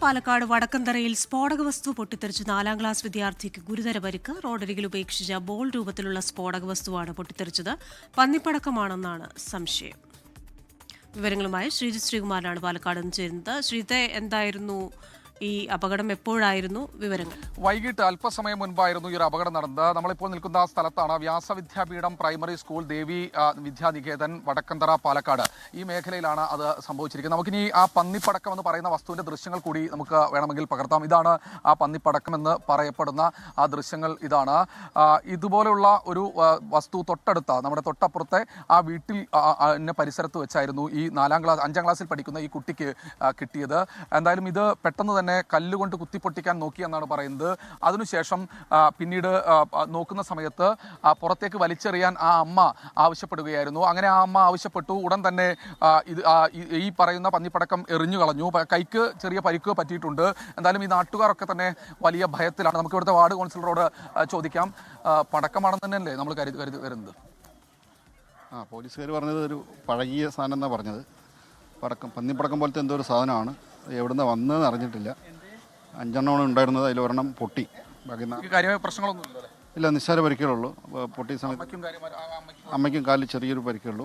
പാലക്കാട് വടക്കന്തറയിൽ സ്ഫോടക വസ്തു പൊട്ടിത്തെറിച്ച് 4ാം ക്ലാസ് വിദ്യാർത്ഥിക്ക് ഗുരുതര പരിക്ക്. റോഡരികിൽ ഉപേക്ഷിച്ച ബോൾ രൂപത്തിലുള്ള സ്ഫോടക വസ്തുവാണ് പൊട്ടിത്തെറിച്ചത്. പന്നിപ്പടക്കമാണെന്നാണ് സംശയം. വിവരങ്ങളുമായി ശ്രീജിത്ത് ശ്രീകുമാരനാണ് പാലക്കാട് നിന്ന് ചേരുന്നത്. ശ്രീജിത്തെ, എന്തായിരുന്നു ഈ അപകടം? എപ്പോഴായിരുന്നു? വിവരങ്ങൾ. വൈകിട്ട് അല്പസമയം മുൻപായിരുന്നു ഈ ഒരു അപകടം നടന്നത്. നമ്മളിപ്പോൾ നിൽക്കുന്ന സ്ഥലത്താണ് വ്യാസവിദ്യാപീഠം പ്രൈമറി സ്കൂൾ, ദേവി വിദ്യാനികേതൻ, വടക്കന്തറ, പാലക്കാട്. ഈ മേഖലയിലാണ് അത് സംഭവിച്ചിരിക്കുന്നത്. നമുക്കിനി ആ പന്നിപ്പടക്കം എന്ന് പറയുന്ന വസ്തുവിന്റെ ദൃശ്യങ്ങൾ കൂടി നമുക്ക് വേണമെങ്കിൽ പകർത്താം. ഇതാണ് ആ പന്നിപ്പടക്കം എന്ന് പറയപ്പെടുന്ന ആ ദൃശ്യങ്ങൾ. ഇതാണ് ഇതുപോലുള്ള ഒരു വസ്തു തൊട്ടടുത്ത നമ്മുടെ തൊട്ടപ്പുറത്തെ ആ വീട്ടിൽ പരിസരത്ത് വെച്ചായിരുന്നു ഈ 5ാം ക്ലാസ്സിൽ പഠിക്കുന്ന ഈ കുട്ടിക്ക് കിട്ടിയത്. എന്തായാലും ഇത് പെട്ടെന്ന് തന്നെ കല്ലുകൊണ്ട് കുത്തിപ്പൊട്ടിക്കാൻ നോക്കിയെന്നാണ് പറയുന്നത്. അതിനുശേഷം പിന്നീട് നോക്കുന്ന സമയത്ത് പുറത്തേക്ക് വലിച്ചെറിയാൻ ആ അമ്മ ആവശ്യപ്പെടുകയായിരുന്നു. അങ്ങനെ ആ അമ്മ ആവശ്യപ്പെട്ടു. ഉടൻ തന്നെ ഈ പറയുന്ന പന്നിപ്പടക്കം എറിഞ്ഞു കളഞ്ഞു. കൈക്ക് ചെറിയ പരിക്ക് പറ്റിയിട്ടുണ്ട്. എന്തായാലും ഈ നാട്ടുകാരൊക്കെ തന്നെ വലിയ ഭയത്തിലാണ്. നമുക്ക് ഇവിടുത്തെ വാർഡ് കൗൺസിലറോട് ചോദിക്കാം. പടക്കമാണെന്ന് തന്നെയല്ലേ നമ്മൾ കരുതി വരുന്നത്? പോലീസുകാർ പറഞ്ഞത് ഒരു പഴകിയ സാധനം എന്നാണ് പറഞ്ഞത്. പന്നിപ്പടക്കം പോലത്തെ എന്തോ ഒരു സാധനമാണ്. എവിടുന്ന് വന്നതെന്ന് അറിഞ്ഞിട്ടില്ല. 5 ഉണ്ടായിരുന്നത്, അതിൽ ഒരെണ്ണം പൊട്ടി. ബാക്കി പ്രശ്നങ്ങളൊന്നും ഇല്ല, നിസ്സാര പരിക്കുകളുള്ളൂ. പൊട്ടിയ സമയത്ത് അമ്മയ്ക്കും കാലിൽ ചെറിയൊരു പരിക്കുള്ളൂ.